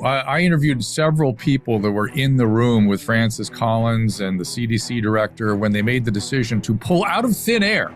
I interviewed several people that were in the room with Francis Collins and the CDC director when they made the decision to pull out of thin air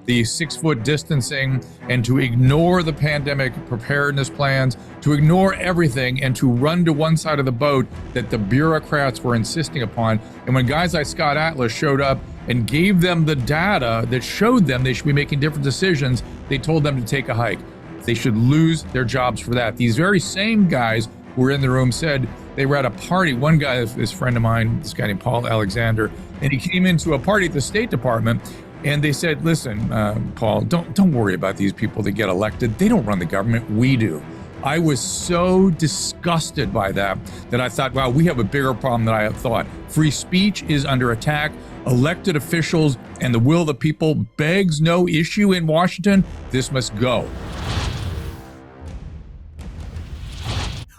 the 6-foot distancing and to ignore the pandemic preparedness plans, to ignore everything and to run to one side of the boat that the bureaucrats were insisting upon. And when guys like Scott Atlas showed up and gave them the data that showed them they should be making different decisions, they told them to take a hike. They should lose their jobs for that. These very same guys who were in the room said they were at a party. One guy, this friend of mine, this guy named Paul Alexander, and he came into a party at the State Department, and they said, listen, Paul, don't worry about these people that get elected. They don't run the government. We do. I was so disgusted by that I thought, wow, we have a bigger problem than I had thought. Free speech is under attack. Elected officials and the will of the people begs no issue in Washington. This must go.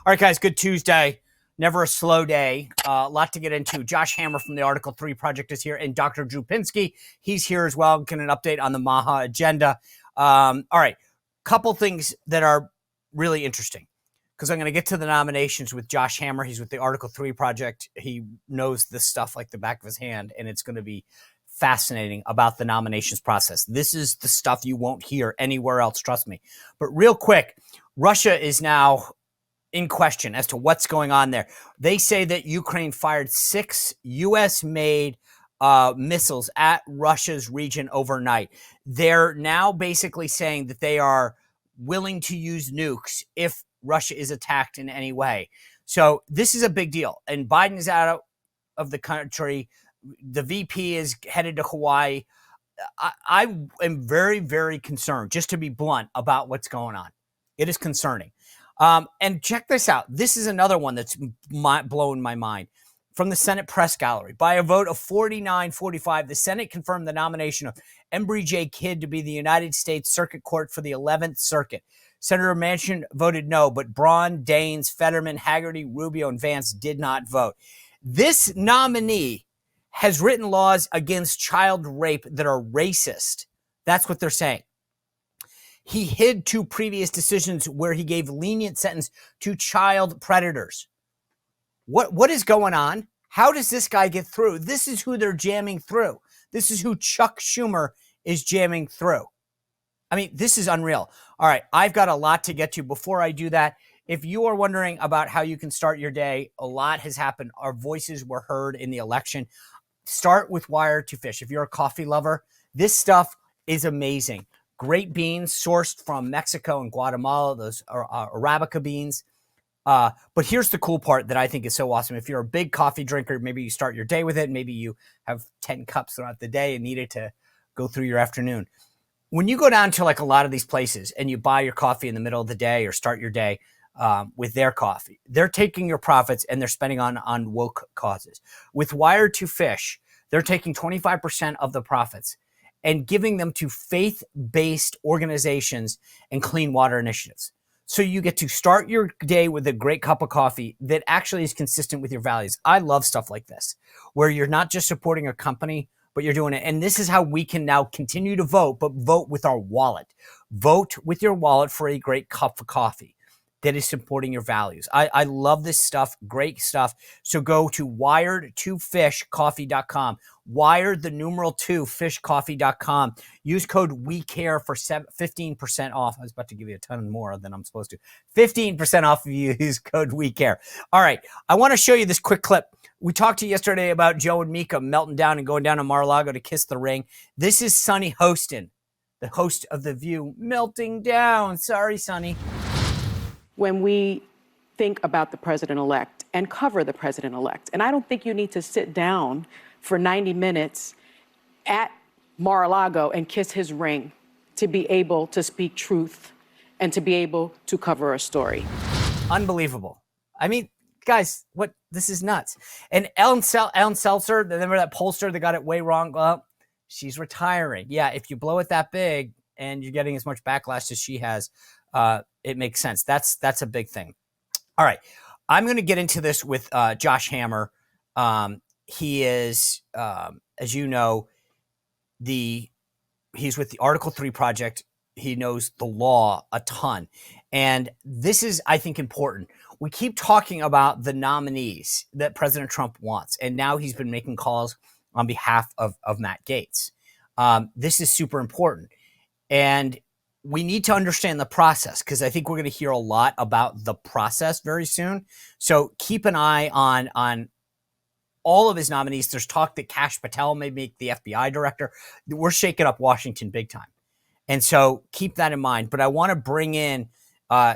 All right, guys, good Tuesday. Never a slow day. A lot to get into. Josh Hammer from the Article 3 Project is here, and Dr. Drew Pinsky, he's here as well, getting an update on the Maha agenda. All right, couple things that are really interesting, because I'm going to get to the nominations with Josh Hammer. He's with the Article 3 Project. He knows this stuff like the back of his hand, and it's going to be fascinating about the nominations process. This is the stuff you won't hear anywhere else, trust me. But real quick, Russia is now in question as to what's going on there. They say that Ukraine fired 6 U.S.-made missiles at Russia's region overnight. They're now basically saying that they are willing to use nukes if Russia is attacked in any way. So this is a big deal. And Biden is out of the country. The VP is headed to Hawaii. I am very, very concerned, just to be blunt, about what's going on. It is concerning. And check this out. This is another one that's blowing my mind. From the Senate press gallery. By a vote of 49-45, the Senate confirmed the nomination of Embry J. Kidd to be the United States Circuit Court for the 11th Circuit. Senator Manchin voted no, but Braun, Daines, Fetterman, Haggerty, Rubio, and Vance did not vote. This nominee has written laws against child rape that are racist. That's what they're saying. He hid 2 previous decisions where he gave lenient sentence to child predators. What is going on? How does this guy get through? This is who they're jamming through. This is who Chuck Schumer is jamming through. I mean, this is unreal. All right, I've got a lot to get to. Before I do that, if you are wondering about how you can start your day, a lot has happened. Our voices were heard in the election. Start with Wire to Fish. If you're a coffee lover, this stuff is amazing. Great beans sourced from Mexico and Guatemala. Those are Arabica beans. But here's the cool part that I think is so awesome. If you're a big coffee drinker, maybe you start your day with it. Maybe you have 10 cups throughout the day and need it to go through your afternoon. When you go down to like a lot of these places and you buy your coffee in the middle of the day or start your day with their coffee, they're taking your profits and they're spending on woke causes. With Wire to Fish, they're taking 25% of the profits and giving them to faith-based organizations and clean water initiatives. So you get to start your day with a great cup of coffee that actually is consistent with your values. I love stuff like this, where you're not just supporting a company, but you're doing it. And this is how we can now continue to vote, but vote with our wallet. Vote with your wallet for a great cup of coffee that is supporting your values. I love this stuff, great stuff. So go to wired2fishcoffee.com, wired the numeral 2 fishcoffee.com. Use code WeCare for 15% off. I was about to give you a ton more than I'm supposed to. 15% off if you use code WeCare. All right, I want to show you this quick clip. We talked to you yesterday about Joe and Mika melting down and going down to Mar-a-Lago to kiss the ring. This is Sonny Hostin, the host of The View, melting down. Sorry, Sonny. When we think about the president-elect and cover the president-elect. And I don't think you need to sit down for 90 minutes at Mar-a-Lago and kiss his ring to be able to speak truth and to be able to cover a story. Unbelievable. I mean, guys, this is nuts. And Ellen Seltzer, remember that pollster that got it way wrong? Well, she's retiring. Yeah, if you blow it that big and you're getting as much backlash as she has, it makes sense. That's a big thing. All right. I'm going to get into this with Josh Hammer. He is, as you know, he's with the Article 3 Project. He knows the law a ton. And this is, I think, important. we keep talking about the nominees that President Trump wants, and now he's been making calls on behalf of Matt Gaetz. This is super important, and we need to understand the process, because I think we're going to hear a lot about the process very soon. So keep an eye on all of his nominees. There's talk that Kash Patel may make the FBI director. We're shaking up Washington big time. And so keep that in mind. But I want to bring in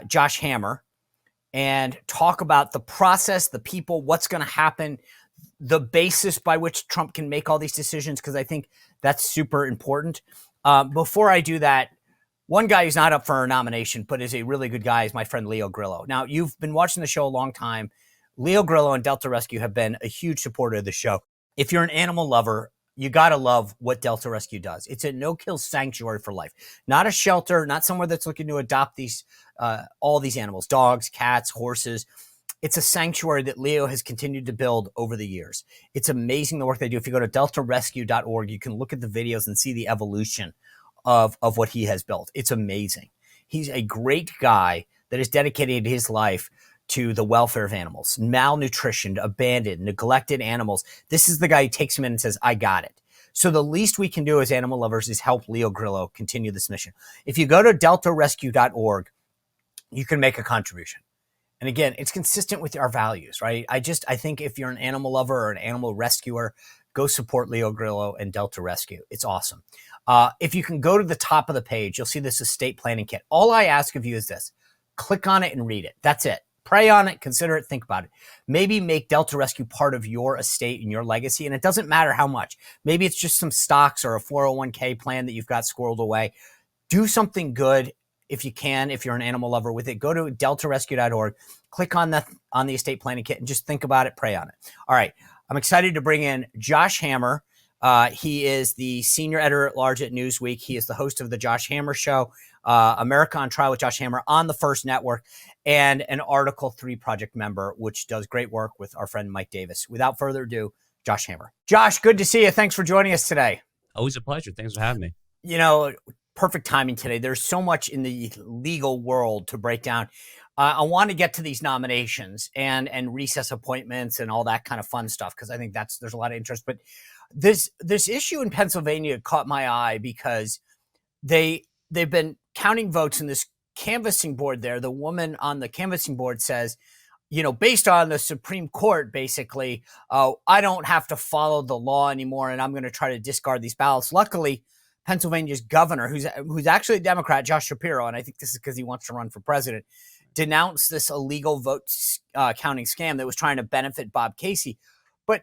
Josh Hammer and talk about the process, the people, what's going to happen, the basis by which Trump can make all these decisions, because I think that's super important. Before I do that, one guy who's not up for a nomination, but is a really good guy, is my friend Leo Grillo. Now, you've been watching the show a long time. Leo Grillo and Delta Rescue have been a huge supporter of the show. If you're an animal lover, you got to love what Delta Rescue does. It's a no-kill sanctuary for life, not a shelter, not somewhere that's looking to adopt these all these animals, dogs, cats, horses. It's a sanctuary that Leo has continued to build over the years. It's amazing the work they do. If you go to deltarescue.org, you can look at the videos and see the evolution of what he has built. It's amazing. He's a great guy that has dedicated his life to the welfare of animals, malnutritioned, abandoned, neglected animals. This is the guy who takes him in and says, I got it. So the least we can do as animal lovers is help Leo Grillo continue this mission. If you go to deltarescue.org, you can make a contribution. And again, it's consistent with our values, right? I think if you're an animal lover or an animal rescuer, go support Leo Grillo and Delta Rescue. It's awesome. If you can go to the top of the page, you'll see this estate planning kit. All I ask of you is this: click on it and read it. That's it. Pray on it, consider it, think about it. Maybe make Delta Rescue part of your estate and your legacy. And it doesn't matter how much. Maybe it's just some stocks or a 401k plan that you've got squirreled away. Do something good if you can, if you're an animal lover with it. Go to deltarescue.org, click on the estate planning kit, and just think about it, pray on it. All right. I'm excited to bring in Josh Hammer. He is the senior editor-at-large at Newsweek. He is the host of the Josh Hammer Show, America on Trial with Josh Hammer on the First Network, and an Article 3 project member, which does great work with our friend Mike Davis. Without further ado, Josh Hammer. Josh, good to see you. Thanks for joining us today. Always a pleasure. Thanks for having me. You know, perfect timing today. There's so much in the legal world to break down. I want to get to these nominations and recess appointments and all that kind of fun stuff, because I think there's a lot of interest. But this issue in Pennsylvania caught my eye because they've been counting votes in this canvassing board there. The woman on the canvassing board says, you know, based on the Supreme Court, basically, I don't have to follow the law anymore, and I'm going to try to discard these ballots. Luckily, Pennsylvania's governor, who's actually a Democrat, Josh Shapiro, and I think this is because he wants to run for president, denounced this illegal vote counting scam that was trying to benefit Bob Casey. But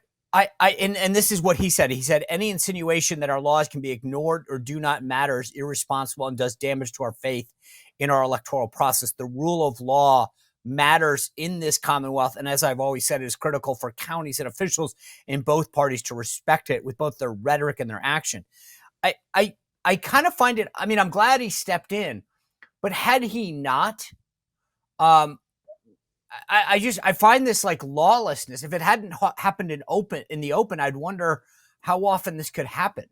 and this is what he said. He said, any insinuation that our laws can be ignored or do not matter is irresponsible and does damage to our faith in our electoral process. The rule of law matters in this Commonwealth. And as I've always said, it is critical for counties and officials in both parties to respect it with both their rhetoric and their action. I kind of find it, I mean, I'm glad he stepped in, but had he not, I find this like lawlessness. If it hadn't happened in the open, I'd wonder how often this could happen.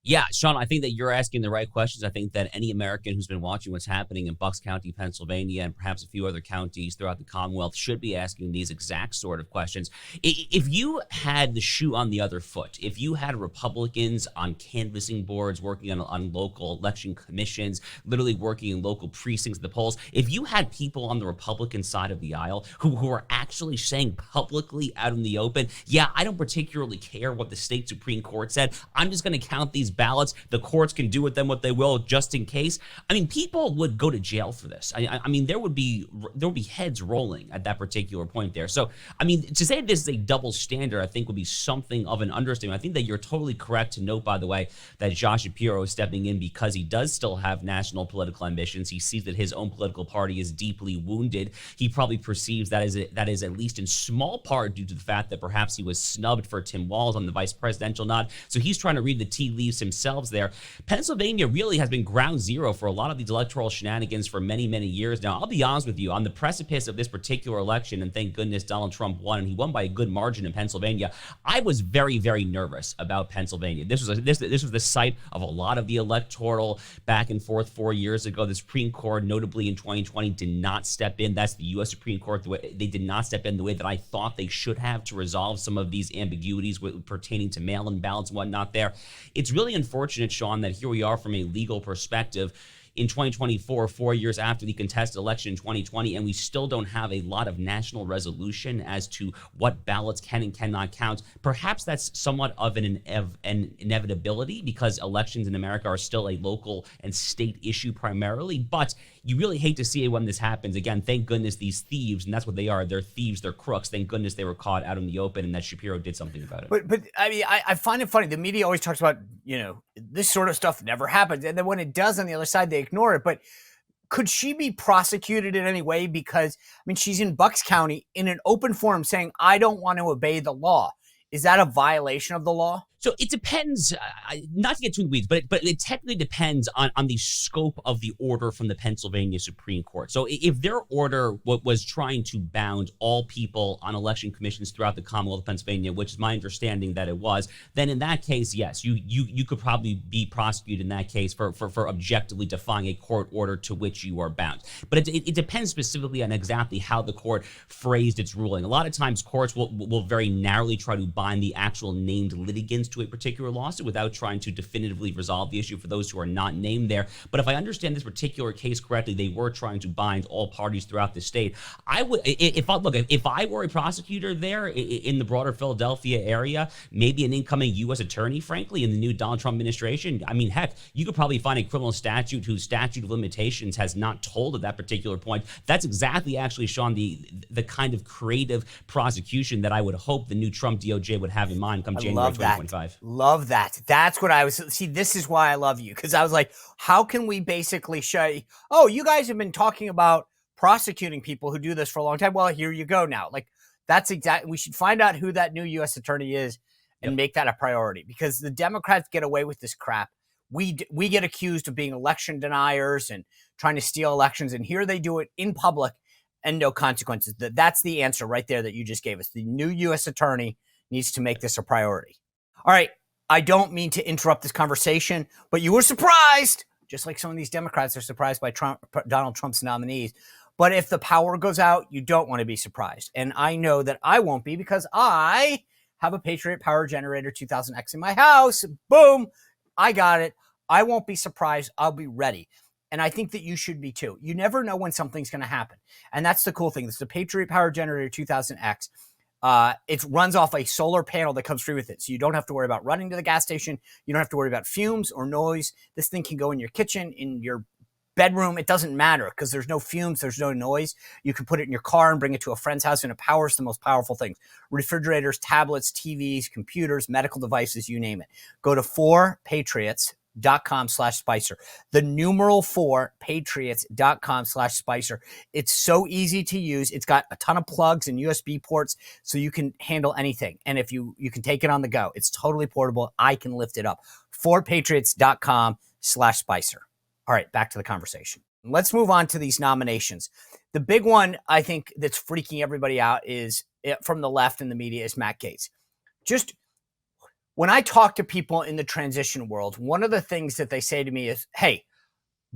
Yeah, Sean, I think that you're asking the right questions. I think that any American who's been watching what's happening in Bucks County, Pennsylvania, and perhaps a few other counties throughout the Commonwealth should be asking these exact sort of questions. If you had the shoe on the other foot, if you had Republicans on canvassing boards working on local election commissions, literally working in local precincts at the polls, if you had people on the Republican side of the aisle who are actually saying publicly out in the open, yeah, I don't particularly care what the state Supreme Court said, I'm just going to count these ballots. The courts can do with them what they will, just in case. I mean, people would go to jail for this. I mean, there would be heads rolling at that particular point there. So, I mean, to say this is a double standard, I think would be something of an understatement. I think that you're totally correct to note, by the way, that Josh Shapiro is stepping in because he does still have national political ambitions. He sees that his own political party is deeply wounded. He probably perceives that is at least in small part due to the fact that perhaps he was snubbed for Tim Walz on the vice presidential nod. So he's trying to read the tea leaves themselves there. Pennsylvania really has been ground zero for a lot of these electoral shenanigans for many, many years now. I'll be honest with you, on the precipice of this particular election, and thank goodness Donald Trump won, and he won by a good margin in Pennsylvania, I was very, very nervous about Pennsylvania. This was the site of a lot of the electoral back and forth 4 years ago. The Supreme Court, notably in 2020, did not step in. That's the U.S. Supreme Court. They did not step in the way that I thought they should have to resolve some of these ambiguities pertaining to mail-in ballots and whatnot there. It's really unfortunate, Sean, that here we are from a legal perspective in 2024, 4 years after the contested election in 2020, and we still don't have a lot of national resolution as to what ballots can and cannot count. Perhaps that's somewhat of an inevitability because elections in America are still a local and state issue primarily, but you really hate to see it when this happens. Again, thank goodness these thieves, and that's what they are, they're thieves, they're crooks, thank goodness they were caught out in the open and that Shapiro did something about it. But I mean, I find it funny. The media always talks about, this sort of stuff never happens. And then when it does on the other side, they ignore it. But could she be prosecuted in any way? Because, I mean, she's in Bucks County in an open forum saying, I don't want to obey the law. Is that a violation of the law? So it depends, not to get too in the weeds, but it technically depends on the scope of the order from the Pennsylvania Supreme Court. So if their order was trying to bound all people on election commissions throughout the Commonwealth of Pennsylvania, which is my understanding that it was, then in that case, yes, you could probably be prosecuted in that case for objectively defying a court order to which you are bound. But it depends specifically on exactly how the court phrased its ruling. A lot of times courts will very narrowly try to bind the actual named litigants to a particular lawsuit without trying to definitively resolve the issue for those who are not named there. But if I understand this particular case correctly, they were trying to bind all parties throughout the state. I would, if I were a prosecutor there in the broader Philadelphia area, maybe an incoming U.S. attorney, frankly, in the new Donald Trump administration, I mean, heck, you could probably find a criminal statute whose statute of limitations has not told at that particular point. That's exactly, actually, Sean, the kind of creative prosecution that I would hope the new Trump DOJ would have in mind come January 2025. Love that. That's what I was, see, this is why I love you. Because I was like, how can we basically show, you guys have been talking about prosecuting people who do this for a long time. Well, here you go now. Like, that's exactly, we should find out who that new U.S. attorney is and make that a priority, because the Democrats get away with this crap. We get accused of being election deniers and trying to steal elections. And here they do it in public and no consequences. That's the answer right there that you just gave us. The new U.S. attorney needs to make this a priority. All right, I don't mean to interrupt this conversation, but you were surprised, just like some of these Democrats are surprised by Donald Trump's nominees. But if the power goes out, you don't want to be surprised. And I know that I won't be, because I have a Patriot Power Generator 2000X in my house. Boom, I got it. I won't be surprised. I'll be ready. And I think that you should be too. You never know when something's going to happen. And that's the cool thing. This is the Patriot Power Generator 2000X. It runs off a solar panel that comes free with it. So you don't have to worry about running to the gas station. You don't have to worry about fumes or noise. This thing can go in your kitchen, in your bedroom. It doesn't matter, because there's no fumes, there's no noise. You can put it in your car and bring it to a friend's house, and it powers the most powerful things. Refrigerators, tablets, TVs, computers, medical devices, you name it. Go to 4patriots.com/Spicer. The numeral 4patriots.com/Spicer. It's so easy to use. It's got a ton of plugs and USB ports, so you can handle anything. And if you can take it on the go, it's totally portable. I can lift it up. 4patriots.com/Spicer. All right, back to the conversation. Let's move on to these nominations. The big one, I think, that's freaking everybody out is, from the left and the media, is Matt Gaetz. Just when I talk to people in the transition world, one of the things that they say to me is, hey,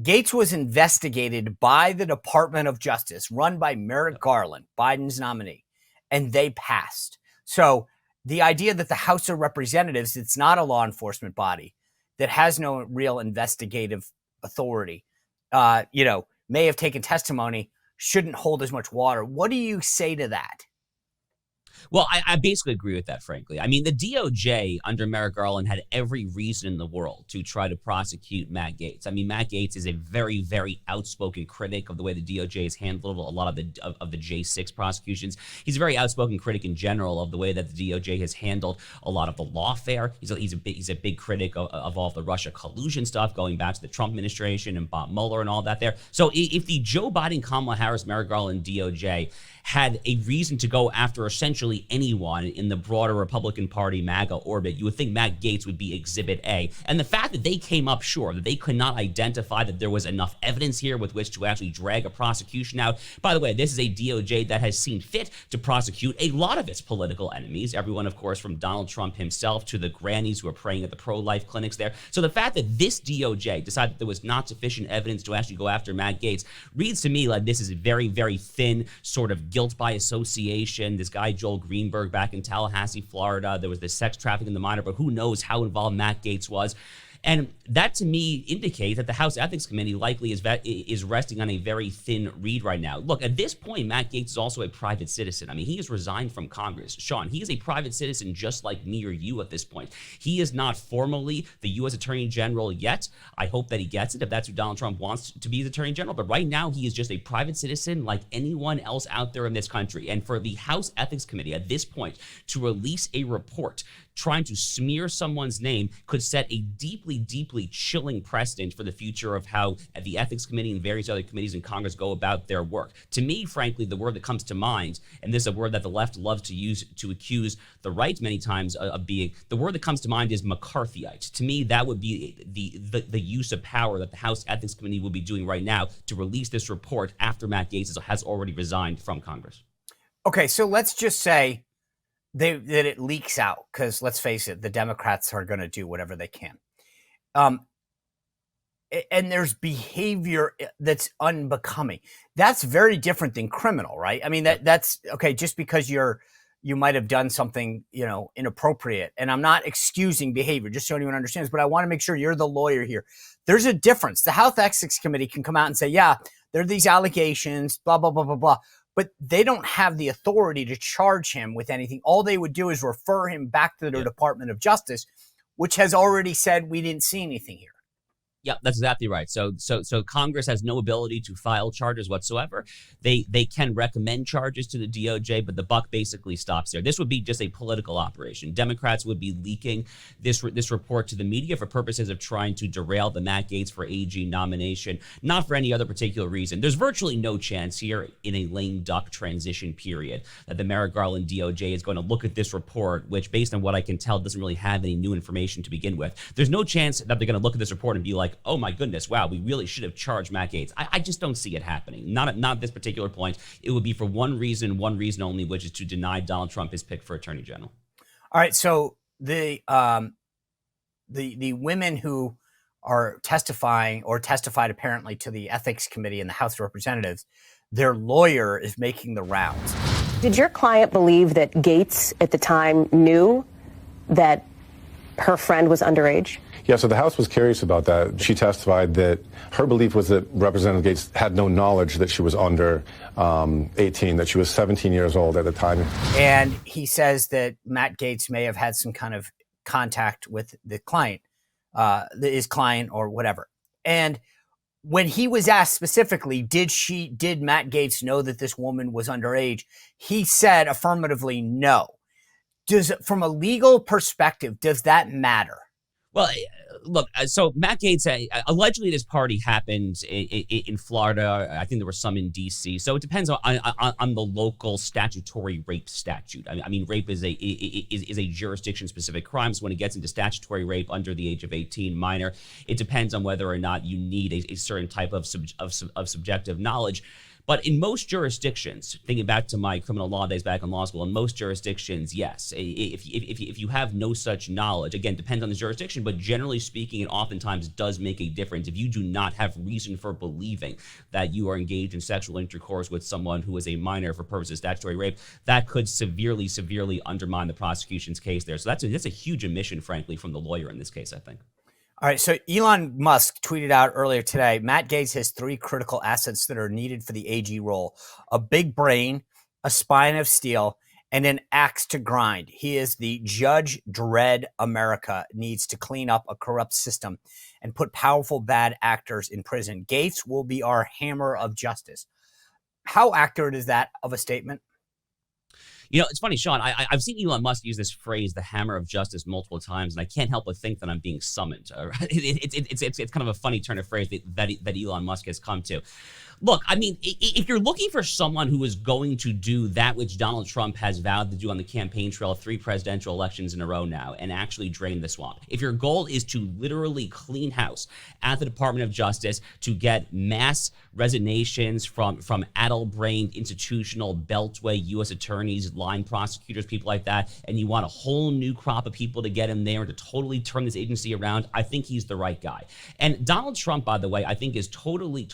Gaetz was investigated by the Department of Justice, run by Merrick Garland, Biden's nominee, and they passed. So the idea that the House of Representatives, it's not a law enforcement body that has no real investigative authority, may have taken testimony, shouldn't hold as much water. What do you say to that? Well, I basically agree with that, frankly. I mean, the DOJ under Merrick Garland had every reason in the world to try to prosecute Matt Gaetz. I mean, Matt Gaetz is a very, very outspoken critic of the way the DOJ has handled a lot of the J6 prosecutions. He's a very outspoken critic in general of the way that the DOJ has handled a lot of the lawfare. He's a big critic of all of the Russia collusion stuff going back to the Trump administration and Bob Mueller and all that there. So if the Joe Biden, Kamala Harris, Merrick Garland DOJ had a reason to go after essentially anyone in the broader Republican Party MAGA orbit, you would think Matt Gaetz would be Exhibit A. And the fact that they came up short, that they could not identify that there was enough evidence here with which to actually drag a prosecution out. By the way, this is a DOJ that has seen fit to prosecute a lot of its political enemies. Everyone, of course, from Donald Trump himself to the grannies who are praying at the pro-life clinics there. So the fact that this DOJ decided that there was not sufficient evidence to actually go after Matt Gaetz reads to me like this is a very, very thin sort of guilt by association. This guy, Joel Greenberg, back in Tallahassee, Florida, there was this sex trafficking in the minor, but who knows how involved Matt Gaetz was. And that, to me, indicates that the House Ethics Committee likely is resting on a very thin reed right now. Look, at this point, Matt Gaetz is also a private citizen. I mean, he has resigned from Congress. Sean, he is a private citizen just like me or you at this point. He is not formally the U.S. Attorney General yet. I hope that he gets it if that's who Donald Trump wants to be his Attorney General. But right now, he is just a private citizen like anyone else out there in this country. And for the House Ethics Committee at this point to release a report trying to smear someone's name could set a deeply, deeply chilling precedent for the future of how the Ethics Committee and various other committees in Congress go about their work. To me, frankly, the word that comes to mind, and this is a word that the left loves to use to accuse the right many times of being, the word that comes to mind is McCarthyite. To me, that would be the use of power that the House Ethics Committee will be doing right now to release this report after Matt Gaetz has already resigned from Congress. Okay, so let's just say that it leaks out, because let's face it, the Democrats are going to do whatever they can. And there's behavior that's unbecoming. That's very different than criminal, right? I mean, that's okay. Just because you might have done something, inappropriate, and I'm not excusing behavior, just so anyone understands, but I want to make sure you're the lawyer here. There's a difference. The House Ethics Committee can come out and say, yeah, there are these allegations, blah, blah, blah, blah, blah. But they don't have the authority to charge him with anything. All they would do is refer him back to the Department of Justice, which has already said we didn't see anything here. Yeah, that's exactly right. So Congress has no ability to file charges whatsoever. They can recommend charges to the DOJ, but the buck basically stops there. This would be just a political operation. Democrats would be leaking this report to the media for purposes of trying to derail the Matt Gaetz for AG nomination, not for any other particular reason. There's virtually no chance here in a lame duck transition period that the Merrick Garland DOJ is going to look at this report, which, based on what I can tell, doesn't really have any new information to begin with. There's no chance that they're going to look at this report and be like, oh my goodness, wow, we really should have charged Matt Gaetz. I just don't see it happening. Not at this particular point. It would be for one reason only, which is to deny Donald Trump his pick for Attorney General. All right, so the women who are testifying or testified apparently to the Ethics Committee in the House of Representatives, their lawyer is making the rounds. Did your client believe that Gaetz at the time knew that her friend was underage? Yeah, so the House was curious about that. She testified that her belief was that Representative Gaetz had no knowledge that she was under 18, that she was 17 years old at the time. And he says that Matt Gaetz may have had some kind of contact with the client, his client or whatever. And when he was asked specifically, did Matt Gaetz know that this woman was underage? He said affirmatively no. From a legal perspective, does that matter? Well, look, so Matt Gaetz, allegedly this party happened in Florida. I think there were some in D.C. So it depends on the local statutory rape statute. I mean, rape is a jurisdiction-specific crime. So when it gets into statutory rape under the age of 18, minor, it depends on whether or not you need a certain type of subjective knowledge. But in most jurisdictions, thinking back to my criminal law days back in law school, in most jurisdictions, yes, if you have no such knowledge, again, depends on the jurisdiction, but generally speaking, it oftentimes does make a difference. If you do not have reason for believing that you are engaged in sexual intercourse with someone who is a minor for purposes of statutory rape, that could severely, severely undermine the prosecution's case there. So that's a huge omission, frankly, from the lawyer in this case, I think. All right, so Elon Musk tweeted out earlier today, Matt Gaetz has 3 critical assets that are needed for the AG role: a big brain, a spine of steel, and an axe to grind. He is the Judge Dredd America needs to clean up a corrupt system and put powerful bad actors in prison. Gaetz will be our hammer of justice. How accurate is that of a statement? You know, it's funny, Sean, I've seen Elon Musk use this phrase, the hammer of justice, multiple times, and I can't help but think that I'm being summoned. It's kind of a funny turn of phrase that Elon Musk has come to. Look, I mean, if you're looking for someone who is going to do that which Donald Trump has vowed to do on the campaign trail 3 presidential elections in a row now and actually drain the swamp, if your goal is to literally clean house at the Department of Justice, to get mass resignations from addle-brained institutional beltway U.S. attorneys, line prosecutors, people like that, and you want a whole new crop of people to get in there to totally turn this agency around, I think he's the right guy. And Donald Trump, by the way, I think is totally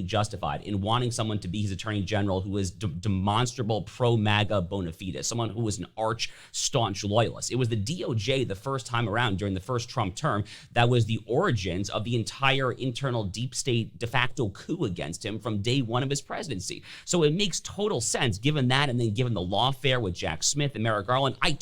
justified in wanting someone to be his attorney general who is demonstrable pro-MAGA bona fides, someone who was an arch staunch loyalist. It was the DOJ the first time around during the first Trump term that was the origins of the entire internal deep state de facto coup against him from day one of his presidency. So it makes total sense, given that, and then given the lawfare with Jack Smith and Merrick Garland, I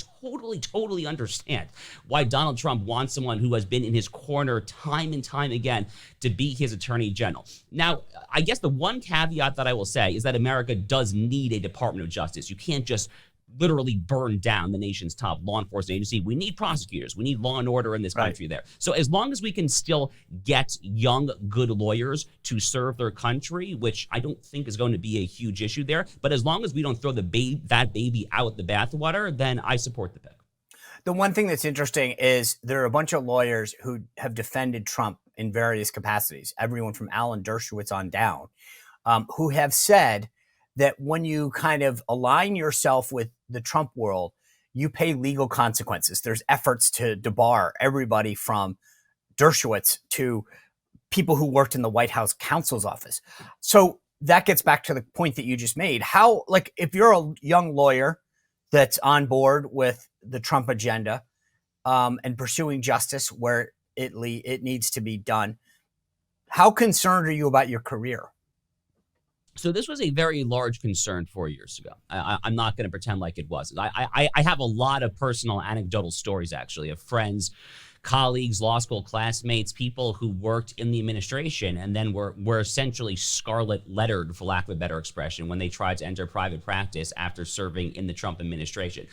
totally understand why Donald Trump wants someone who has been in his corner time and time again to be his attorney general. Now, I guess the one caveat that I will say is that America does need a Department of Justice. You can't just literally burn down the nation's top law enforcement agency. We need prosecutors. We need law and order in this country there. So as long as we can still get young, good lawyers to serve their country, which I don't think is going to be a huge issue there, but as long as we don't throw that baby out with the bathwater, then I support the pick. The one thing that's interesting is there are a bunch of lawyers who have defended Trump in various capacities, everyone from Alan Dershowitz on down, who have said that when you kind of align yourself with the Trump world, you pay legal consequences. There's efforts to debar everybody from Dershowitz to people who worked in the White House counsel's office. So that gets back to the point that you just made. How, like, if you're a young lawyer that's on board with the Trump agenda and pursuing justice where it needs to be done, how concerned are you about your career? So this was a very large concern 4 years ago. I'm not going to pretend like it wasn't. I have a lot of personal anecdotal stories, actually, of friends, colleagues, law school classmates, people who worked in the administration and then were essentially scarlet lettered, for lack of a better expression, when they tried to enter private practice after serving in the Trump administration.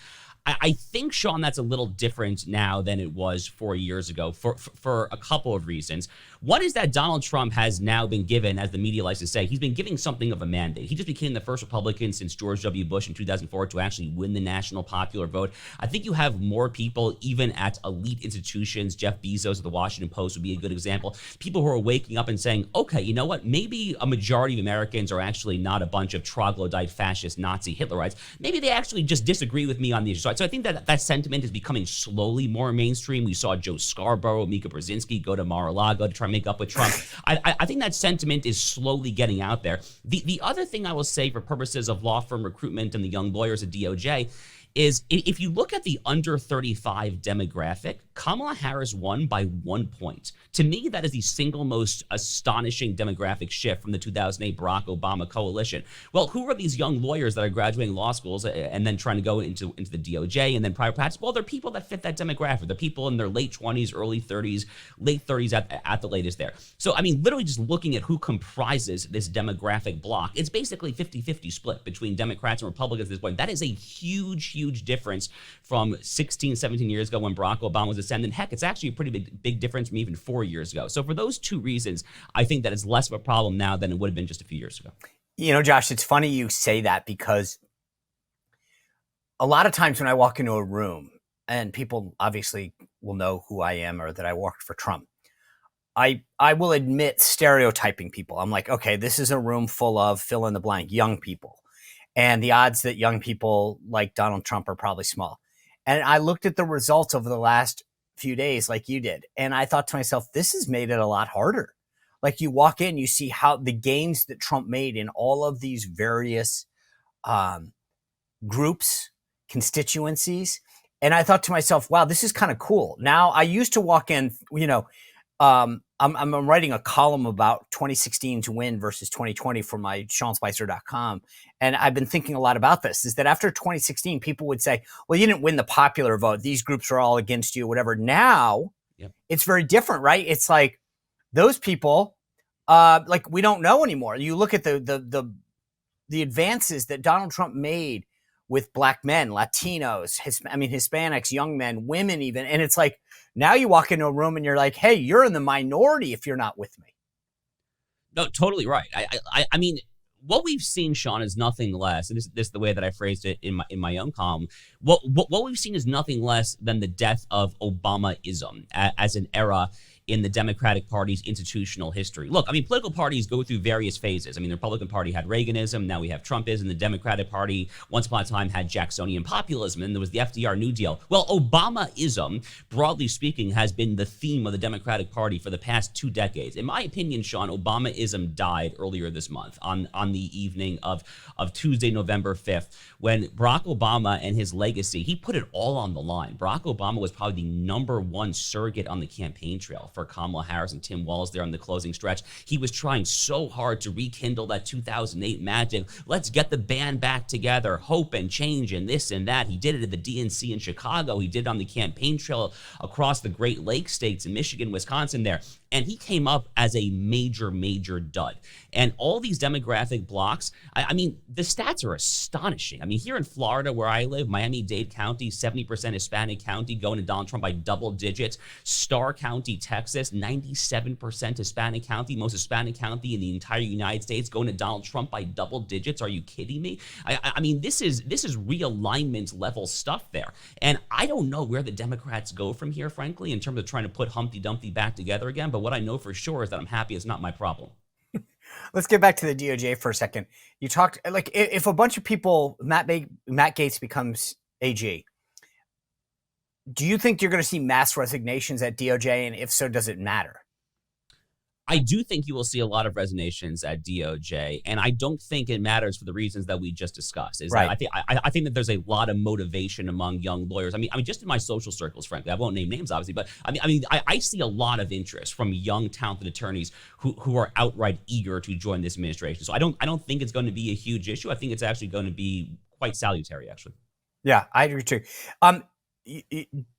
I think, Sean, that's a little different now than it was 4 years ago for a couple of reasons. One is that Donald Trump has now been given, as the media likes to say, he's been giving something of a mandate. He just became the first Republican since George W. Bush in 2004 to actually win the national popular vote. I think you have more people, even at elite institutions. Jeff Bezos of the Washington Post would be a good example. People who are waking up and saying, okay, you know what? Maybe a majority of Americans are actually not a bunch of troglodyte, fascist, Nazi Hitlerites. Maybe they actually just disagree with me on the issue. So I think that sentiment is becoming slowly more mainstream. We saw Joe Scarborough, Mika Brzezinski go to Mar-a-Lago to try and make up with Trump. I think that sentiment is slowly getting out there. The other thing I will say for purposes of law firm recruitment and the young lawyers at DOJ is if you look at the under 35 demographic, Kamala Harris won by 1 point. To me, that is the single most astonishing demographic shift from the 2008 Barack Obama coalition. Well, who are these young lawyers that are graduating law schools and then trying to go into the DOJ and then private practice? Well, they're people that fit that demographic. They're people in their late 20s, early 30s, late 30s at the latest there. So, I mean, literally just looking at who comprises this demographic block, it's basically 50-50 split between Democrats and Republicans at this point. That is a huge difference from 16, 17 years ago when Barack Obama was ascendant. Heck, it's actually a pretty big difference from even 4 years ago. So for those two reasons, I think that it's less of a problem now than it would have been just a few years ago. You know, Josh, it's funny you say that because a lot of times when I walk into a room, and people obviously will know who I am or that I worked for Trump, I will admit stereotyping people. I'm like, okay, this is a room full of fill in the blank, young people. And the odds that young people like Donald Trump are probably small. And I looked at the results over the last few days like you did. And I thought to myself, this has made it a lot harder. Like you walk in, you see how the gains that Trump made in all of these various groups, constituencies. And I thought to myself, wow, this is kind of cool. Now, I used to walk in, you know, I'm writing a column about 2016 to win versus 2020 for my SeanSpicer.com. And I've been thinking a lot about this, is that after 2016, people would say, well, you didn't win the popular vote. These groups are all against you, whatever. Now, It's very different, right? It's like those people, like we don't know anymore. You look at the advances that Donald Trump made with black men, Latinos, Hispanics, young men, women even. And it's like, now you walk into a room and you're like, hey, you're in the minority if you're not with me. No, totally right. I mean, what we've seen, Sean, is nothing less, and this is the way that I phrased it in my own column. What we've seen is nothing less than the death of Obama-ism as an era in the Democratic Party's institutional history. Look, I mean, political parties go through various phases. I mean, the Republican Party had Reaganism, now we have Trumpism. The Democratic Party, once upon a time, had Jacksonian populism, and there was the FDR New Deal. Well, Obama-ism, broadly speaking, has been the theme of the Democratic Party for the past 2 decades. In my opinion, Sean, Obama-ism died earlier this month on the evening of Tuesday, November 5th, when Barack Obama and his legacy, he put it all on the line. Barack Obama was probably the #1 surrogate on the campaign trail for Kamala Harris and Tim Walz there on the closing stretch. He was trying so hard to rekindle that 2008 magic. Let's get the band back together, hope and change and this and that. He did it at the DNC in Chicago. He did it on the campaign trail across the Great Lakes states in Michigan, Wisconsin there. And he came up as a major dud. And all these demographic blocks, I mean, the stats are astonishing. I mean, here in Florida, where I live, Miami-Dade County, 70% Hispanic county, going to Donald Trump by double digits. Starr County, Texas, 97% Hispanic county, most Hispanic county in the entire United States, going to Donald Trump by double digits. Are you kidding me? I mean, this is realignment level stuff there. And I don't know where the Democrats go from here, frankly, in terms of trying to put Humpty Dumpty back together again. But what I know for sure is that I'm happy it's not my problem. Let's get back to the DOJ for a second. You talked, like, if a bunch of people, Matt Gaetz becomes AG, do you think you're going to see mass resignations at DOJ? And if so, does it matter? I do think you will see a lot of resignations at DOJ, and I don't think it matters for the reasons that we just discussed. Right. I think that there's a lot of motivation among young lawyers. I mean, just in my social circles, frankly, I won't name names, obviously, but I see a lot of interest from young, talented attorneys who are outright eager to join this administration. So I don't think it's going to be a huge issue. I think it's actually going to be quite salutary, actually. Yeah, I agree too.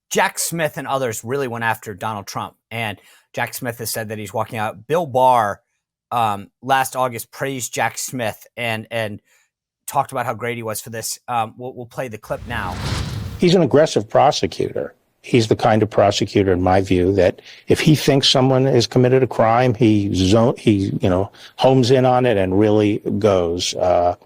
Jack Smith and others really went after Donald Trump, and Jack Smith has said that he's walking out. Bill Barr last August praised Jack Smith and talked about how great he was for this. We'll play the clip now. He's an aggressive prosecutor. He's the kind of prosecutor, in my view, that if he thinks someone has committed a crime, he homes in on it and really goes to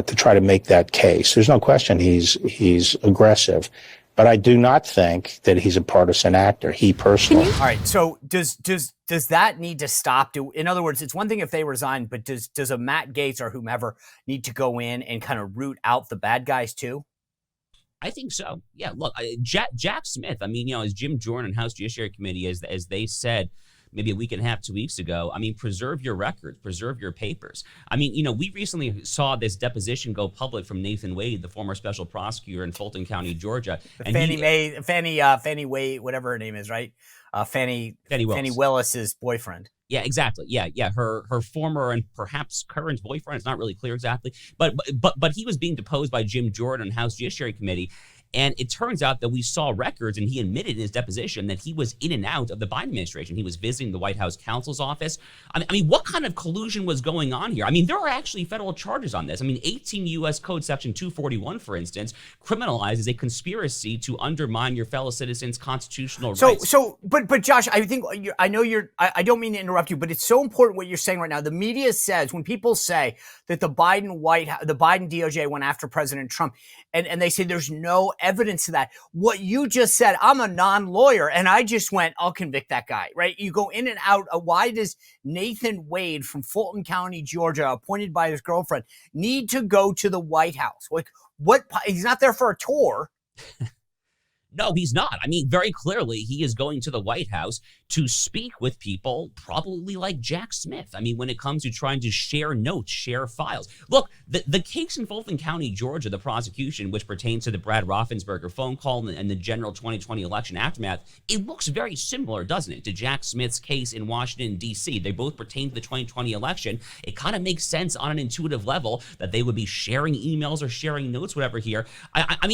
try to make that case. There's no question he's aggressive. But I do not think that he's a partisan actor, he personally. All right, so does that need to stop? In other words, it's one thing if they resign, but does a Matt Gaetz or whomever need to go in and kind of root out the bad guys too? I think so. Yeah, look, Jack Smith, I mean, as Jim Jordan and House Judiciary Committee, as they said, maybe a week and a half, 2 weeks ago, I mean, preserve your records, preserve your papers. I mean, we recently saw this deposition go public from Nathan Wade, the former special prosecutor in Fulton County, Georgia. And Fannie Wade, whatever her name is, right? Fannie Willis's boyfriend. Yeah, exactly. Yeah. Her former and perhaps current boyfriend. It's not really clear exactly, but he was being deposed by Jim Jordan, House Judiciary Committee. And it turns out that we saw records, and he admitted in his deposition that he was in and out of the Biden administration. He was visiting the White House counsel's office. I mean, what kind of collusion was going on here? I mean, there are actually federal charges on this. I mean, 18 U.S. Code Section 241, for instance, criminalizes a conspiracy to undermine your fellow citizens' constitutional rights. But Josh, I think I don't mean to interrupt you, but it's so important what you're saying right now. The media says, when people say that the Biden DOJ went after President Trump, and they say there's no evidence of that. What you just said, I'm a non-lawyer, and I just went, I'll convict that guy, right? You go in and out. Why does Nathan Wade from Fulton County, Georgia, appointed by his girlfriend, need to go to the White House? Like, what? He's not there for a tour. No, he's not. I mean, very clearly, he is going to the White House to speak with people probably like Jack Smith. I mean, when it comes to trying to share notes, share files. Look, the case in Fulton County, Georgia, the prosecution, which pertains to the Brad Raffensperger phone call and the general 2020 election aftermath, it looks very similar, doesn't it, to Jack Smith's case in Washington, D.C. They both pertain to the 2020 election. It kind of makes sense on an intuitive level that they would be sharing emails or sharing notes, whatever here. I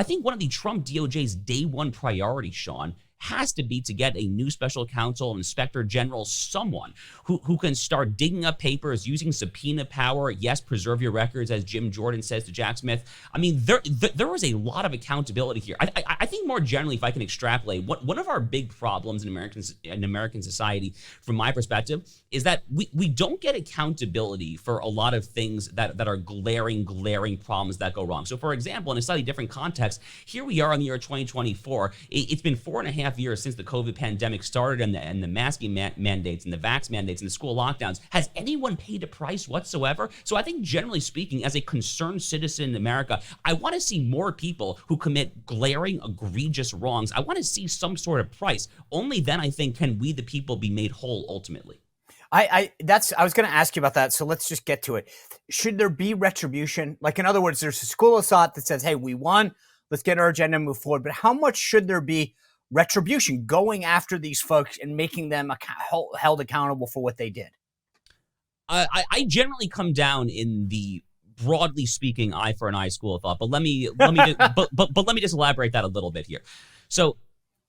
think one of the Trump DOJ's day one priorities, Sean, has to be to get a new special counsel, an inspector general, someone who can start digging up papers, using subpoena power. Yes, preserve your records, as Jim Jordan says to Jack Smith. I mean, there was a lot of accountability here. I think more generally, if I can extrapolate, one of our big problems in American society, from my perspective, is that we don't get accountability for a lot of things that are glaring problems that go wrong. So, for example, in a slightly different context, here we are in the year 2024. It's been 4.5 years since the COVID pandemic started, and the masking mandates and the vax mandates and the school lockdowns. Has anyone paid a price whatsoever? So I think, generally speaking, as a concerned citizen in America, I want to see more people who commit glaring, egregious wrongs. I want to see some sort of price. Only then, I think, can we, the people, be made whole ultimately. I was going to ask you about that. So let's just get to it. Should there be retribution? Like, in other words, there's a school of thought that says, hey, we won. Let's get our agenda and move forward. But how much should there be retribution, going after these folks and making them held accountable for what they did? I generally come down in the, broadly speaking, eye for an eye school of thought. But let me let me just elaborate that a little bit here. So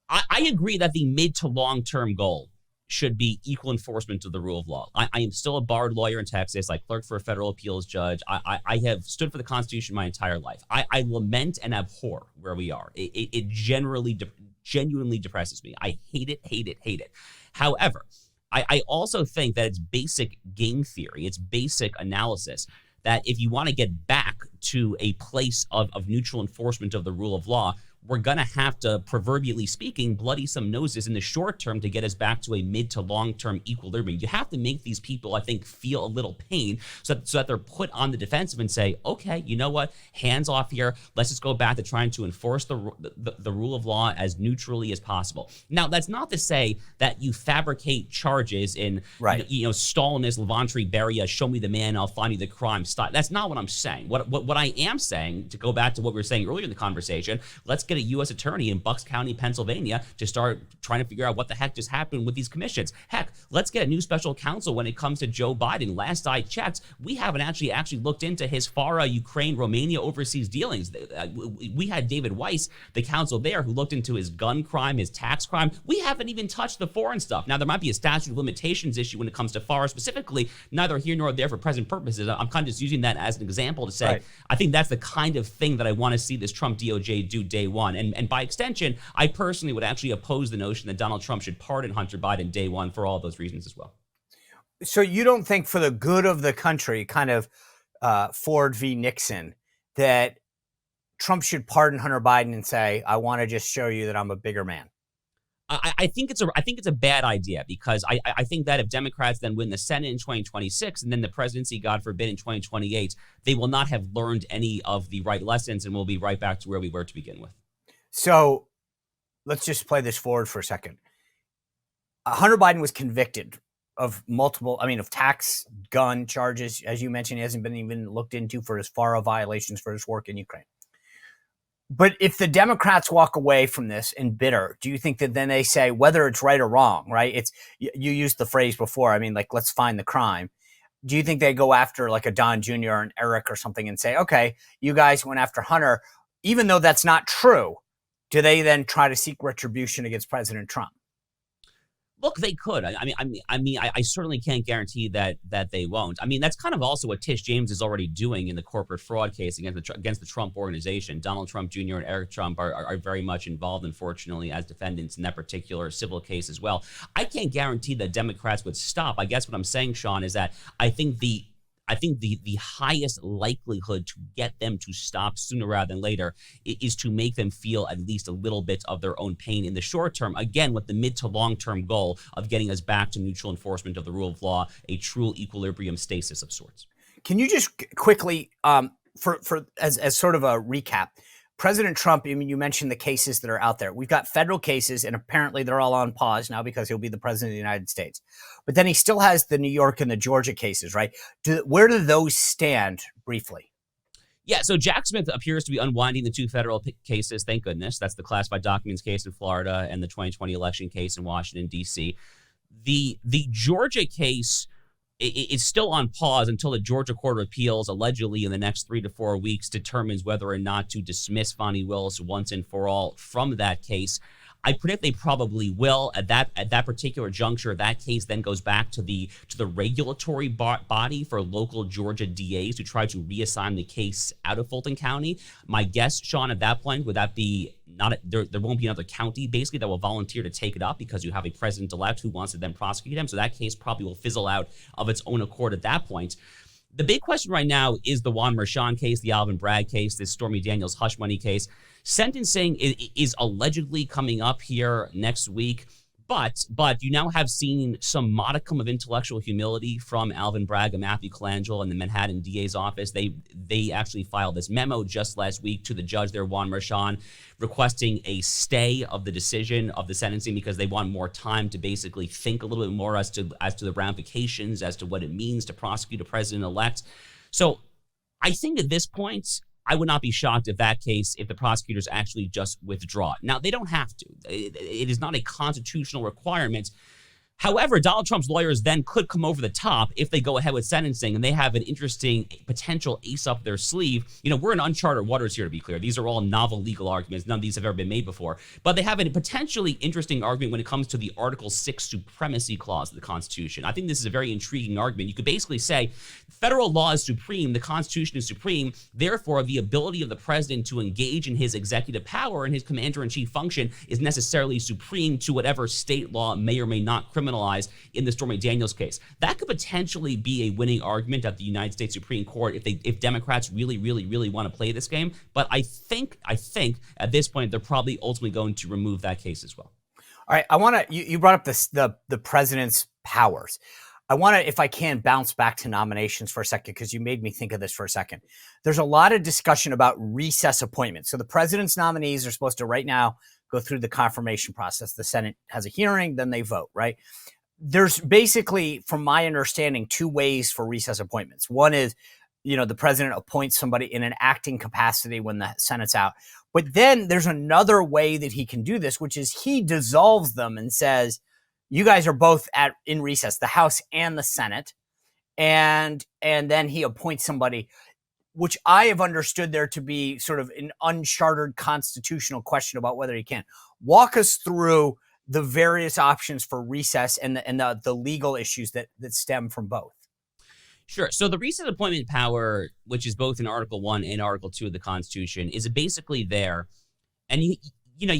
I agree that the mid to long term goal should be equal enforcement of the rule of law. I am still a barred lawyer in Texas. I clerked for a federal appeals judge. I have stood for the Constitution my entire life. I lament and abhor where we are. It genuinely depresses me. I hate it. However, I also think that it's basic game theory, it's basic analysis, that if you want to get back to a place of neutral enforcement of the rule of law, we're going to have to, proverbially speaking, bloody some noses in the short term to get us back to a mid to long term equilibrium. You have to make these people, I think, feel a little pain so that they're put on the defensive and say, okay, you know what, hands off here. Let's just go back to trying to enforce the rule of law as neutrally as possible. Now, that's not to say that you fabricate charges in, Stalinist, Levantry, Beria, show me the man, I'll find you the crime style. That's not what I'm saying. What I am saying, to go back to what we were saying earlier in the conversation, let's get a U.S. attorney in Bucks County, Pennsylvania, to start trying to figure out what the heck just happened with these commissions. Heck, let's get a new special counsel when it comes to Joe Biden. Last I checked, we haven't actually looked into his FARA, Ukraine, Romania overseas dealings. We had David Weiss, the counsel there, who looked into his gun crime, his tax crime. We haven't even touched the foreign stuff. Now, there might be a statute of limitations issue when it comes to FARA specifically, neither here nor there for present purposes. I'm kind of just using that as an example to say, right, I think that's the kind of thing that I want to see this Trump DOJ do day one. And by extension, I personally would actually oppose the notion that Donald Trump should pardon Hunter Biden day one for all those reasons as well. So you don't think, for the good of the country, kind of Ford v. Nixon, that Trump should pardon Hunter Biden and say, I want to just show you that I'm a bigger man? I think it's a bad idea, because I think that if Democrats then win the Senate in 2026 and then the presidency, God forbid, in 2028, they will not have learned any of the right lessons, and we'll be right back to where we were to begin with. So let's just play this forward for a second. Hunter Biden was convicted of of tax, gun charges. As you mentioned, he hasn't been even looked into for his FARA violations for his work in Ukraine. But if the Democrats walk away from this and bitter, do you think that then they say, whether it's right or wrong, right? It's, you used the phrase before, let's find the crime. Do you think they go after like a Don Jr. or an Eric or something and say, okay, you guys went after Hunter, even though that's not true? Do they then try to seek retribution against President Trump? Look, they could. I certainly can't guarantee that they won't. That's kind of also what Tish James is already doing in the corporate fraud case against the Trump organization. Donald Trump Jr. and Eric Trump are very much involved, unfortunately, as defendants in that particular civil case as well. I can't guarantee that Democrats would stop. I guess what I'm saying, Sean, is that I think the highest likelihood to get them to stop sooner rather than later is to make them feel at least a little bit of their own pain in the short term, again, with the mid to long term goal of getting us back to neutral enforcement of the rule of law, a true equilibrium stasis of sorts. Can you just quickly, as sort of a recap, President Trump, you mentioned the cases that are out there. We've got federal cases, and apparently they're all on pause now because he'll be the president of the United States. But then he still has the New York and the Georgia cases, right? Where do those stand, briefly? Yeah, so Jack Smith appears to be unwinding the two federal cases, thank goodness. That's the classified documents case in Florida and the 2020 election case in Washington, D.C. The Georgia case, it's still on pause until the Georgia Court of Appeals, allegedly in the next 3 to 4 weeks, determines whether or not to dismiss Fonnie Willis once and for all from that case. I predict they probably will. At that particular juncture, that case then goes back to the regulatory body for local Georgia DAs to try to reassign the case out of Fulton County. My guess, Sean, at that point, would that be there won't be another county basically that will volunteer to take it up because you have a president-elect who wants to then prosecute him. So that case probably will fizzle out of its own accord at that point. The big question right now is the Juan Merchan case, the Alvin Bragg case, this Stormy Daniels hush money case. Sentencing is allegedly coming up here next week. But you now have seen some modicum of intellectual humility from Alvin Bragg and Matthew Colangelo in the Manhattan DA's office. They actually filed this memo just last week to the judge there, Juan Merchan, requesting a stay of the decision of the sentencing because they want more time to basically think a little bit more as to the ramifications, as to what it means to prosecute a president-elect. So I think at this point, I would not be shocked if the prosecutors actually just withdraw. Now, they don't have to. It is not a constitutional requirement. However, Donald Trump's lawyers then could come over the top if they go ahead with sentencing and they have an interesting potential ace up their sleeve. We're in uncharted waters here, to be clear. These are all novel legal arguments. None of these have ever been made before. But they have a potentially interesting argument when it comes to the Article 6 supremacy clause of the Constitution. I think this is a very intriguing argument. You could basically say federal law is supreme, the Constitution is supreme, therefore the ability of the president to engage in his executive power and his commander-in-chief function is necessarily supreme to whatever state law may or may not criminalize in the Stormy Daniels case. That could potentially be a winning argument at the United States Supreme Court if Democrats really, really, really want to play this game. But I think at this point they're probably ultimately going to remove that case as well. All right, I want to. You brought up the president's powers. I want to, if I can, bounce back to nominations for a second because you made me think of this for a second. There's a lot of discussion about recess appointments. So the president's nominees are supposed to right now go through the confirmation process. The Senate has a hearing, then they vote, right? There's basically, from my understanding, two ways for recess appointments. One is, the president appoints somebody in an acting capacity when the Senate's out. But then there's another way that he can do this, which is he dissolves them and says, you guys are both in recess, the House and the Senate. And then he appoints somebody, which I have understood there to be sort of an uncharted constitutional question about whether he can. Walk us through the various options for recess and the legal issues that stem from both. Sure. So the recess appointment power, which is both in Article 1 and Article 2 of the Constitution, is basically there. And you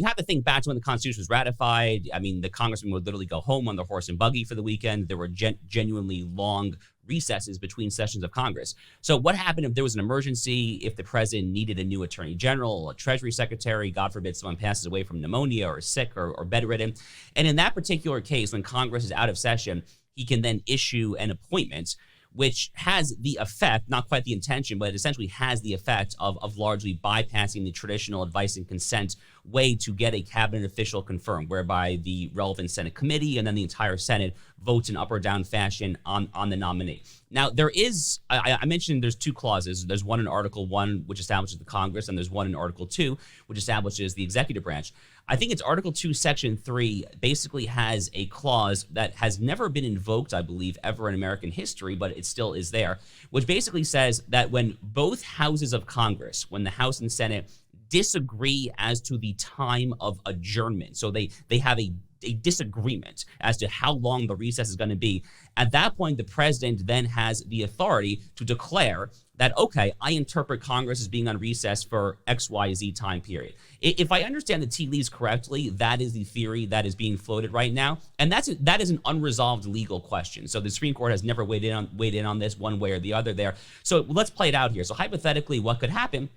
have to think back to when the Constitution was ratified. I mean, the congressman would literally go home on their horse and buggy for the weekend. There were genuinely long recesses between sessions of Congress. So what happened if there was an emergency, if the president needed a new attorney general, a treasury secretary, God forbid someone passes away from pneumonia or sick or bedridden. And in that particular case, when Congress is out of session, he can then issue an appointment which has the effect, not quite the intention, but it essentially has the effect of largely bypassing the traditional advice and consent way to get a cabinet official confirmed, whereby the relevant Senate committee and then the entire Senate votes in up or down fashion on the nominee. Now, there is, I mentioned there's two clauses. There's one in Article 1, which establishes the Congress, and there's one in Article 2, which establishes the executive branch. I think it's Article 2, Section 3 basically has a clause that has never been invoked, I believe, ever in American history, but it still is there, which basically says that when both houses of Congress, when the House and Senate disagree as to the time of adjournment, so they have a disagreement as to how long the recess is going to be, at that point, the president then has the authority to declare that, okay, I interpret Congress as being on recess for XYZ time period. If I understand the tea leaves correctly, that is the theory that is being floated right now. And that is an unresolved legal question. So the Supreme Court has never weighed in on this one way or the other there. So let's play it out here. So hypothetically, what could happen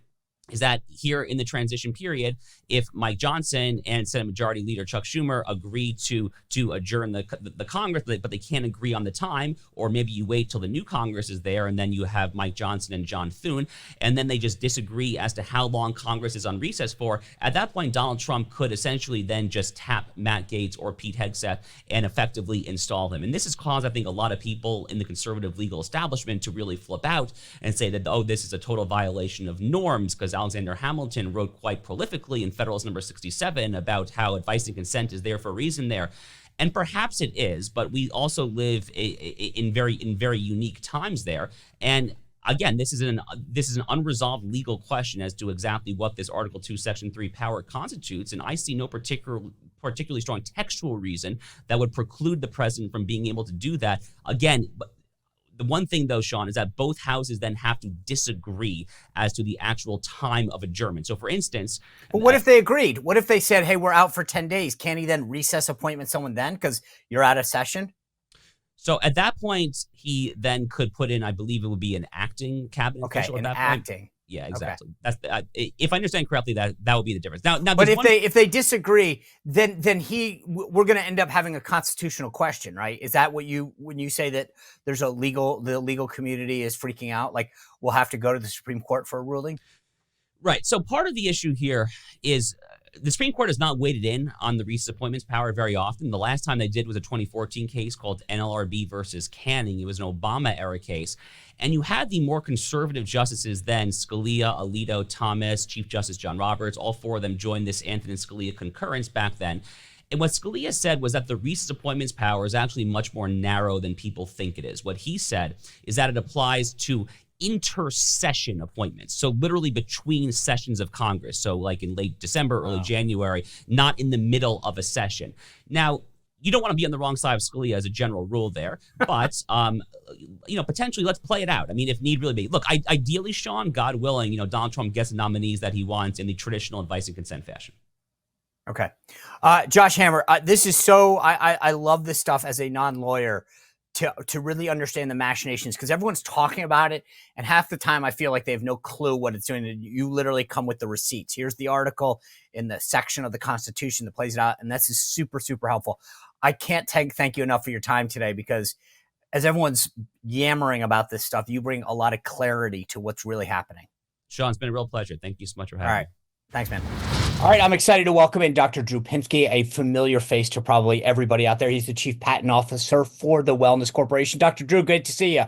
is that here in the transition period, if Mike Johnson and Senate Majority Leader Chuck Schumer agree to adjourn the Congress, but they can't agree on the time, or maybe you wait till the new Congress is there and then you have Mike Johnson and John Thune, and then they just disagree as to how long Congress is on recess for, at that point, Donald Trump could essentially then just tap Matt Gaetz or Pete Hegseth and effectively install him. And this has caused, I think, a lot of people in the conservative legal establishment to really flip out and say that, oh, this is a total violation of norms, because Alexander Hamilton wrote quite prolifically in Federalist number 67 about how advice and consent is there for a reason there. And perhaps it is, but we also live in very unique times there. And again, this is an unresolved legal question as to exactly what this Article 2, Section 3 power constitutes. And I see no particular particularly strong textual reason that would preclude the president from being able to do that. Again, the one thing, though, Sean, is that both houses then have to disagree as to the actual time of adjournment. So, for instance... But what if they agreed? What if they said, hey, we're out for 10 days? Can't he then recess appointment someone then because you're out of session? So at that point, he then could put in, I believe it would be an acting cabinet official at that point. Acting. Yeah, exactly. Okay. That's if I understand correctly, that would be the difference. Now, but if they disagree, then we're going to end up having a constitutional question, right? Is that what when you say that there's the legal community is freaking out, like we'll have to go to the Supreme Court for a ruling? Right. So part of the issue here is the Supreme Court has not waded in on the recess appointments power very often. The last time they did was a 2014 case called NLRB versus Canning. It was an Obama-era case. And you had the more conservative justices then, Scalia, Alito, Thomas, Chief Justice John Roberts, all four of them joined this Antonin Scalia concurrence back then. And what Scalia said was that the recess appointments power is actually much more narrow than people think it is. What he said is that it applies to intersession appointments. So literally between sessions of Congress. So like in late December, early January, not in the middle of a session. Now, you don't want to be on the wrong side of Scalia as a general rule there, but, potentially let's play it out. I mean, if need really be. Look, ideally, Sean, God willing, Donald Trump gets the nominees that he wants in the traditional advice and consent fashion. Okay. Josh Hammer, this is so, I love this stuff as a non-lawyer to really understand the machinations, because everyone's talking about it, and half the time I feel like they have no clue what it's doing. You literally come with the receipts. Here's the article in the section of the Constitution that plays it out, and this is super, super helpful. I can't thank you enough for your time today, because as everyone's yammering about this stuff, you bring a lot of clarity to what's really happening. Sean, it's been a real pleasure. Thank you so much for having me. All right. Thanks, man. All right, I'm excited to welcome in Dr. Drew Pinsky, a familiar face to probably everybody out there. He's the Chief Patent Officer for the Wellness Corporation. Dr. Drew, great to see you.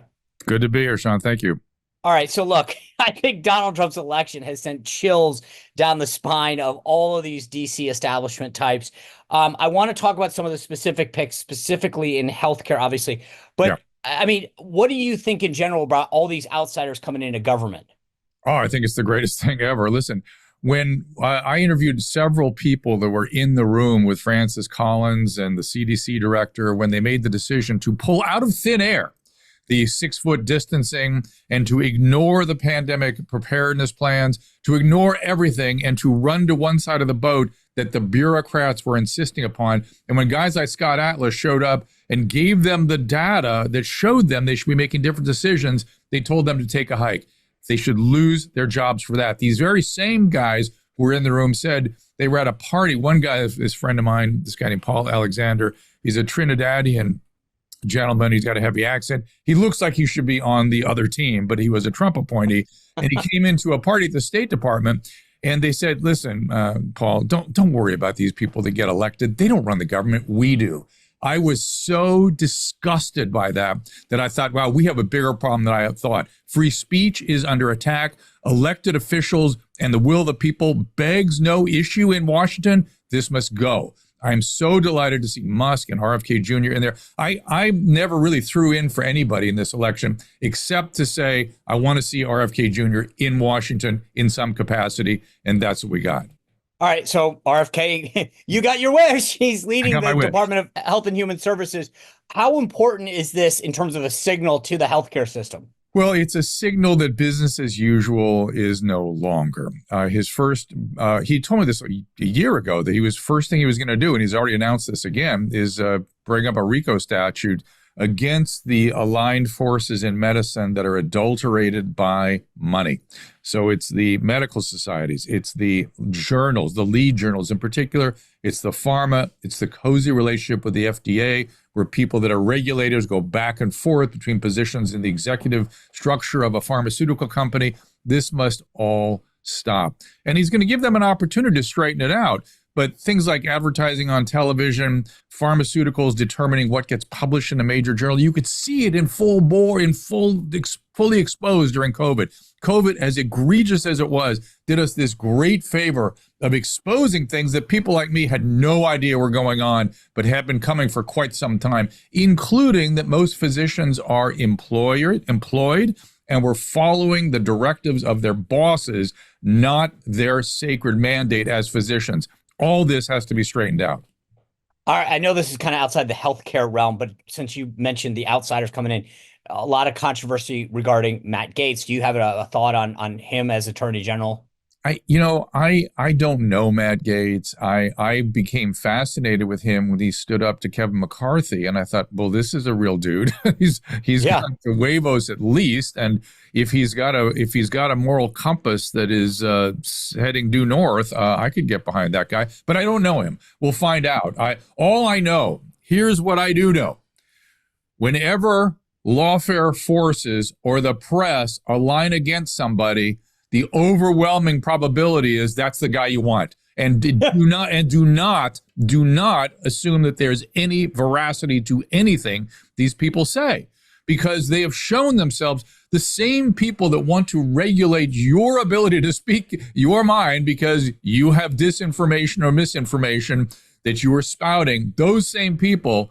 Good to be here, Sean. Thank you. All right, so look, I think Donald Trump's election has sent chills down the spine of all of these D.C. establishment types. I want to talk about some of the specific picks, specifically in healthcare, obviously. But, yeah. I mean, what do you think in general about all these outsiders coming into government? Oh, I think it's the greatest thing ever. Listen, when I interviewed several people that were in the room with Francis Collins and the CDC director when they made the decision to pull out of thin air the 6-foot distancing and to ignore the pandemic preparedness plans, to ignore everything and to run to one side of the boat that the bureaucrats were insisting upon. And when guys like Scott Atlas showed up and gave them the data that showed them they should be making different decisions, they told them to take a hike. They should lose their jobs for that. These very same guys who were in the room said they were at a party. One guy, this friend of mine, this guy named Paul Alexander, he's a Trinidadian gentleman. He's got a heavy accent. He looks like he should be on the other team, but he was a Trump appointee. And he came into a party at the State Department, and they said, listen, Paul, don't worry about these people that get elected. They don't run the government. We do. I was so disgusted by that I thought, wow, we have a bigger problem than I thought. Free speech is under attack. Elected officials and the will of the people begs no issue in Washington. This must go. I'm so delighted to see Musk and RFK Jr. in there. I never really threw in for anybody in this election except to say I want to see RFK Jr. in Washington in some capacity, and that's what we got. All right, so RFK, you got your wish. He's leading the Department of Health and Human Services. How important is this in terms of a signal to the healthcare system? Well, it's a signal that business as usual is no longer. He told me this a year ago that first thing he was going to do, and he's already announced this again, is bring up a RICO statute against the aligned forces in medicine that are adulterated by money. So it's the medical societies, it's the journals, the lead journals in particular, it's the pharma, it's the cozy relationship with the FDA, where people that are regulators go back and forth between positions in the executive structure of a pharmaceutical company. This must all stop. And he's going to give them an opportunity to straighten it out. But things like advertising on television, pharmaceuticals determining what gets published in a major journal, you could see it in full bore, fully exposed during COVID. COVID, as egregious as it was, did us this great favor of exposing things that people like me had no idea were going on, but have been coming for quite some time, including that most physicians are employed and were following the directives of their bosses, not their sacred mandate as physicians. All this has to be straightened out. All right, I know this is kind of outside the healthcare realm, but since you mentioned the outsiders coming in, a lot of controversy regarding Matt Gaetz. Do you have a thought on him as Attorney General? I don't know Matt Gaetz. I became fascinated with him when he stood up to Kevin McCarthy, and I thought, well, this is a real dude. he's got the huevos at least, and if he's got a moral compass that is heading due north, I could get behind that guy. But I don't know him. We'll find out. All I know. Here's what I do know. Whenever lawfare forces or the press align against somebody, the overwhelming probability is that's the guy you want. And do not assume that there's any veracity to anything these people say, because they have shown themselves the same people that want to regulate your ability to speak your mind because you have disinformation or misinformation that you are spouting. Those same people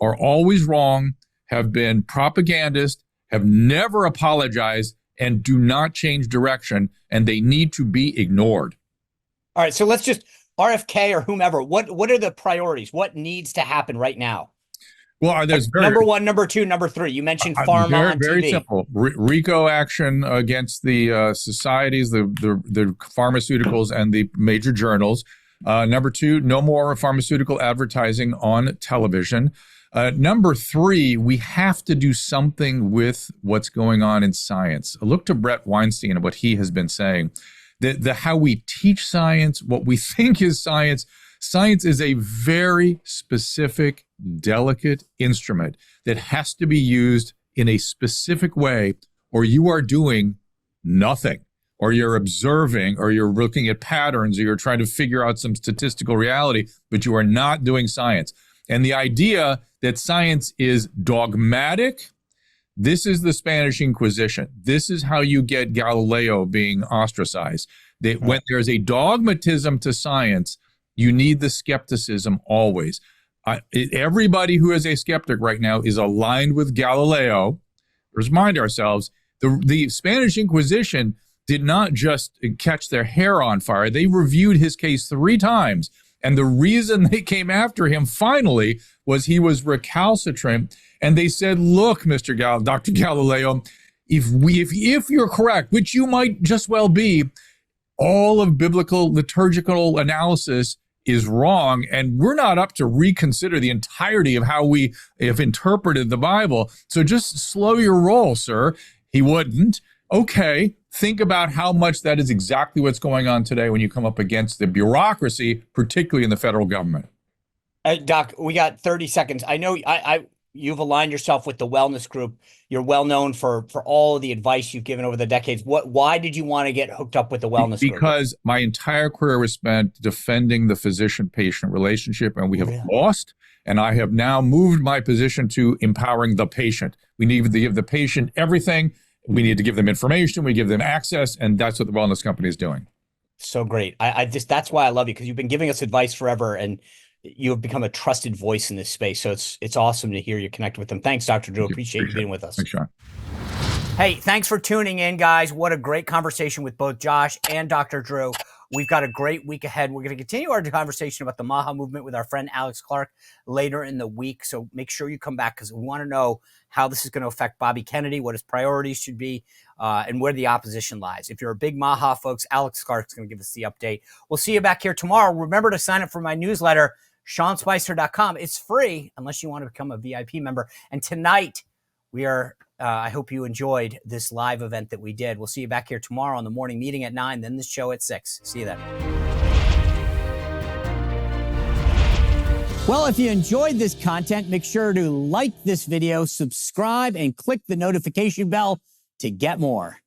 are always wrong, have been propagandists, have never apologized, and do not change direction, and they need to be ignored. All right, so let's just RFK or whomever. What are the priorities? What needs to happen right now? Well, there's number one, number two, number three. You mentioned pharma on very TV. Simple. RICO action against the societies, the pharmaceuticals, and the major journals. Number two, no more pharmaceutical advertising on television. Number three, we have to do something with what's going on in science. Look to Brett Weinstein and what he has been saying. The how we teach science, what we think is science. Science is a very specific, delicate instrument that has to be used in a specific way, or you are doing nothing, or you're observing, or you're looking at patterns, or you're trying to figure out some statistical reality, but you are not doing science. And the idea that science is dogmatic, this is the Spanish Inquisition. This is how you get Galileo being ostracized. When there's a dogmatism to science, you need the skepticism always. Everybody who is a skeptic right now is aligned with Galileo. Let's remind ourselves, the Spanish Inquisition did not just catch their hair on fire. They reviewed his case 3 times. And the reason they came after him finally was he was recalcitrant. And they said, look, Dr. Galileo, if you're correct, which you might just well be, all of biblical liturgical analysis is wrong. And we're not up to reconsider the entirety of how we have interpreted the Bible. So just slow your roll, sir. He wouldn't. Okay, think about how much that is exactly what's going on today when you come up against the bureaucracy, particularly in the federal government. Doc, we got 30 seconds. I know you've aligned yourself with the wellness group. You're well known for all of the advice you've given over the decades. Why did you want to get hooked up with the wellness group? Because my entire career was spent defending the physician-patient relationship, and we have lost. And I have now moved my position to empowering the patient. We need to give the patient everything. We need to give them information. We give them access. And that's what the wellness company is doing. So great. That's why I love you, because you've been giving us advice forever, and you have become a trusted voice in this space. So it's awesome to hear you connect with them. Thanks, Dr. Drew. Appreciate you being with us. Thanks, Sean. Hey, thanks for tuning in, guys. What a great conversation with both Josh and Dr. Drew. We've got a great week ahead. We're going to continue our conversation about the MAHA movement with our friend Alex Clark later in the week. So make sure you come back, because we want to know how this is going to affect Bobby Kennedy, what his priorities should be, and where the opposition lies. If you're a big MAHA, folks, Alex Clark's going to give us the update. We'll see you back here tomorrow. Remember to sign up for my newsletter, SeanSpicer.com. It's free unless you want to become a VIP member. And tonight, we are, I hope you enjoyed this live event that we did. We'll see you back here tomorrow on the morning meeting at 9, then the show at 6. See you then. Well, if you enjoyed this content, make sure to like this video, subscribe, and click the notification bell to get more.